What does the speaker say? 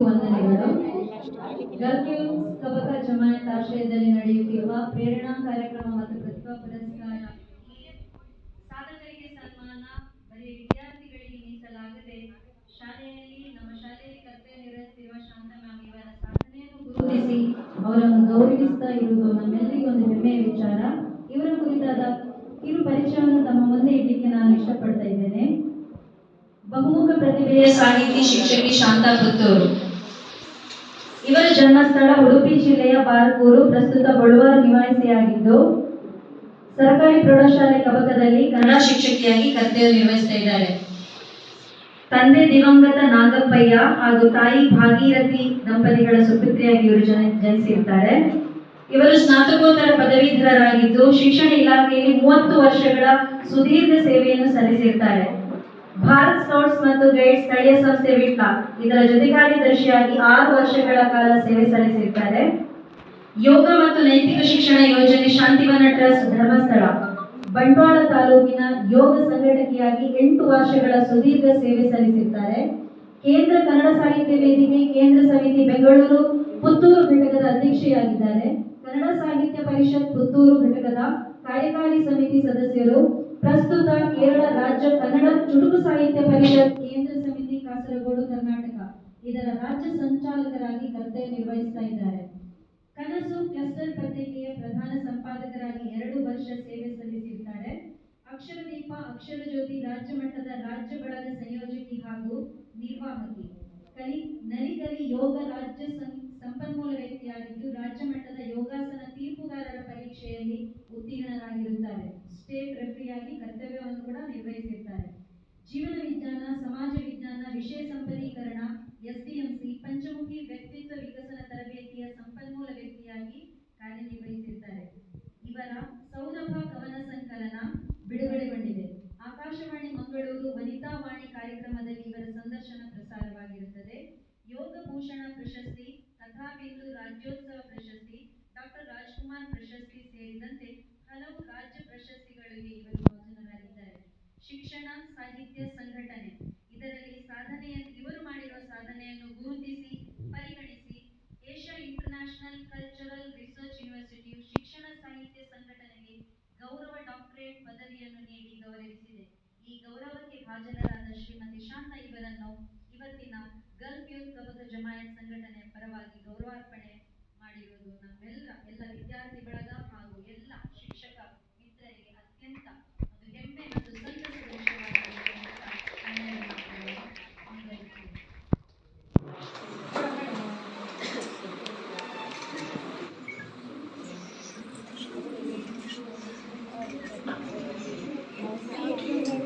ವಂದನೆಗಳು. ಗಲ್ಫ್ಯೂಸ್ ಕಬಕ ಜಮಾಯತ್ ಆಶ್ರಯದಲ್ಲಿ ನಡೆಯುತ್ತಿರುವ ಪ್ರೇರಣಾ ಕಾರ್ಯಕ್ರಮ ಮತ್ತು ಪ್ರತಿಭಾ ಪುರಸ್ಕಾರ ಈ ಸಾಧಕರಿಗೆ ಸನ್ಮಾನ ಬರೀ ವಿದ್ಯಾರ್ಥಿಗಳಿಗೆ ಮೀಸಲಾಗದೆ ಶಾಲೆಯಲ್ಲಿ ನಮ್ಮ ಶಾಲೆಯಲ್ಲಿ ಕರ್ತವ್ಯ ನಿರ್ವಹಿಸುತ್ತಿರುವ ಶಾಂತ ಮ್ಯಾಮ್ ಇವರ ಸಾಧನೆಯನ್ನು ಗುರುತಿಸಿ ಅವರನ್ನು ಗೌರವಿಸ್ತಾ ಇರುವುದು ನಮ್ಮೆಲ್ಲರಿಗೂ ಒಂದು ಹೆಮ್ಮೆಯ ವಿಚಾರ. ಇವರ ಕುರಿತಾದ ಕಿರು ಪರಿಚಯವನ್ನು ತಮ್ಮ ಮುಂದೆ ಇಡಲಿಕ್ಕೆ ನಾನು ಇಷ್ಟಪಡ್ತಾ ಇದ್ದೇನೆ. ಬಹುಮುಖ ಪ್ರತಿಭೆಯ ಸಾಹಿತಿ ಶಿಕ್ಷಕಿ ಶಾಂತಾ ಪುತ್ತೂರು. ಇವರ ಜನ್ಮಸ್ಥಳ ಉಡುಪಿ ಜಿಲ್ಲೆಯ ಬಾರ್ಕೂರು, ಪ್ರಸ್ತುತ ಬಳುವಾರು ನಿವಾಸಿಯಾಗಿದ್ದು ಸರ್ಕಾರಿ ಪ್ರೌಢಶಾಲೆ ಕಬಕದಲ್ಲಿ ಕನ್ನಡ ಶಿಕ್ಷಕಿಯಾಗಿ ಕರ್ತವ್ಯ ನಿರ್ವಹಿಸ್ತಾ ಇದ್ದಾರೆ. ತಂದೆ ದಿವಂಗತ ನಾಗಪ್ಪಯ್ಯ ಹಾಗೂ ತಾಯಿ ಭಾಗೀರಥಿ ದಂಪತಿಗಳ ಸುಪುತ್ರಿಯಾಗಿ ಇವರು ಜನಿಸಿರ್ತಾರೆ. ಇವರು ಸ್ನಾತಕೋತ್ತರ ಪದವೀಧರರಾಗಿದ್ದು ಶಿಕ್ಷಣ ಇಲಾಖೆಯಲ್ಲಿ 30 ವರ್ಷಗಳ ಸುದೀರ್ಘ ಸೇವೆಯನ್ನು ಸಲ್ಲಿಸಿರ್ತಾರೆ. ಭಾರತ್ ಸ್ಕೌಟ್ಸ್ ಮತ್ತು ಗೈಡ್ಸ್ ಸ್ಥಳೀಯ ಸಂಸ್ಥೆ ವಿಟ್ಲ ಇದರ ಜೊತೆ ಕಾರ್ಯದರ್ಶಿಯಾಗಿ 6 ವರ್ಷಗಳ ಕಾಲ ಸೇವೆ ಸಲ್ಲಿಸಿರ್ತಾರೆ. ಯೋಗ ಮತ್ತು ನೈತಿಕ ಶಿಕ್ಷಣ ಯೋಜನೆ ಶಾಂತಿವನ ಟ್ರಸ್ಟ್ ಧರ್ಮಸ್ಥಳ ಬಂಟ್ವಾಳ ತಾಲೂಕಿನ ಯೋಗ ಸಂಘಟಕಿಯಾಗಿ 8 ವರ್ಷಗಳ ಸುದೀರ್ಘ ಸೇವೆ ಸಲ್ಲಿಸಿರ್ತಾರೆ. ಕೇಂದ್ರ ಕನ್ನಡ ಸಾಹಿತ್ಯ ವೇದಿಕೆ ಕೇಂದ್ರ ಸಮಿತಿ ಬೆಂಗಳೂರು ಪುತ್ತೂರು ಘಟಕದ ಅಧ್ಯಕ್ಷೆಯಾಗಿದ್ದಾರೆ. ಕನ್ನಡ ಸಾಹಿತ್ಯ ಪರಿಷತ್ ಪುತ್ತೂರು ಘಟಕದ ಕಾರ್ಯಕಾರಿ ಸಮಿತಿ ಸದಸ್ಯರು. ಪ್ರಸ್ತುತ ಕೇರಳ ರಾಜ್ಯ ಕನ್ನಡ ಚುಟುಕು ಸಾಹಿತ್ಯ ಪರಿಷತ್ ಕೇಂದ್ರ ಸಮಿತಿ ಕಾಸರಗೋಡು ಕರ್ನಾಟಕ ಇದರ ರಾಜ್ಯ ಸಂಚಾಲಕರಾಗಿ ಕರ್ತವ್ಯ ನಿರ್ವಹಿಸ್ತಾ ಇದ್ದಾರೆ. ಕನಸು ಕ್ಲಸ್ಟರ್ ಪತ್ರಿಕೆಯ ಪ್ರಧಾನ ಸಂಪಾದಕರಾಗಿ 2 ವರ್ಷ ಸೇವೆ ಸಲ್ಲಿಸಿದ್ದಾರೆ. ಅಕ್ಷರದೀಪ ಅಕ್ಷರ ಜ್ಯೋತಿ ರಾಜ್ಯ ಮಟ್ಟದ ರಾಜ್ಯ ಬಳಗ ಸಂಯೋಜಕಿ ಹಾಗೂ ನಿರ್ವಾಹಕಿ. ನಲಿಕಲಿ ಯೋಗ ರಾಜ್ಯ ಸಂಪನ್ಮೂಲ ವ್ಯಕ್ತಿಯಾಗಿದ್ದು ರಾಜ್ಯ ಮಟ್ಟದ ಯೋಗಾಸನ ತೀರ್ಪುಗಾರರ ಪರೀಕ್ಷೆಯಲ್ಲಿ ಉತ್ತೀರ್ಣರಾಗಿರುತ್ತಾರೆ. ಸ್ಟೇಟ್ ರೆಫ್ರಿಯಾಗಿ ಕರ್ತವ್ಯವನ್ನು ಕೂಡ ನಿರ್ವಹಿಸಿರ್ತಾರೆ. ಜೀವನ ವಿಜ್ಞಾನ ಸಮಾಜ ವಿಜ್ಞಾನ ವಿಷಯ ಸಂಪದೀಕರಣ ಎಸ್ಡಿಎಂಸಿ ಪಂಚಮುಖಿ ವ್ಯಕ್ತಿತ್ವ ವಿಕಸನ ತರಬೇತಿಯ ಸಂಪನ್ಮೂಲ ವ್ಯಕ್ತಿಯಾಗಿ ಕಾರ್ಯನಿರ್ವಹಿಸಿರ್ತಾರೆ. ಇವರ ಸೌರಭ ಕವನ ಸಂಕಲನ ಬಿಡುಗಡೆಗೊಂಡಿದೆ. ಆಕಾಶವಾಣಿ ಮಂಗಳೂರು ವನಿತಾ ವಾಣಿ ಕಾರ್ಯಕ್ರಮದಲ್ಲಿ ಇವರ ಸಂದರ್ಶನ ಪ್ರಸಾರವಾಗಿರುತ್ತದೆ. ಯೋಗ ಭೂಷಣ ಪ್ರಶಸ್ತಿ ಕಥಾಬಿಂದು ರಾಜ್ಯೋತ್ಸವ ಪ್ರಶಸ್ತಿ ಡಾಕ್ಟರ್ ರಾಜ್ಕುಮಾರ್ ಪ್ರಶಸ್ತಿ ಸೇರಿದಂತೆ ಹಲವು ರಾಜ್ಯ ಪ್ರಶಸ್ತಿಗಳಿಗೆ ಇವರು ಭಾಜನರಾಗಿದ್ದಾರೆ. ಶಿಕ್ಷಣ ಸಾಹಿತ್ಯ ಸಂಘಟನೆ ಇದರಲ್ಲಿ ಇವರು ಮಾಡಿರುವ ಸಾಧನೆಯನ್ನು ಗುರುತಿಸಿ ಪರಿಗಣಿಸಿ Asia international cultural research university ಶಿಕ್ಷಣ ಸಾಹಿತ್ಯ ಸಂಘಟನೆಗೆ ಗೌರವ ಡಾಕ್ಟರೇಟ್ ಪದವಿಯನ್ನು ನೀಡಿ ಗೌರವಿಸಿದೆ. ಈ ಗೌರವಕ್ಕೆ ಭಾಜನರಾದ ಶ್ರೀಮತಿ ಶಾಂತಾ ಇವರನ್ನು ಇವತ್ತಿನ ಗಲ್ಫ್ ಯೂತ್ ಕಬಕ ಜಮಾಯತ್ ಸಂಘಟನೆಯ ಪರವಾಗಿ ಗೌರವಾರ್ಪಣೆ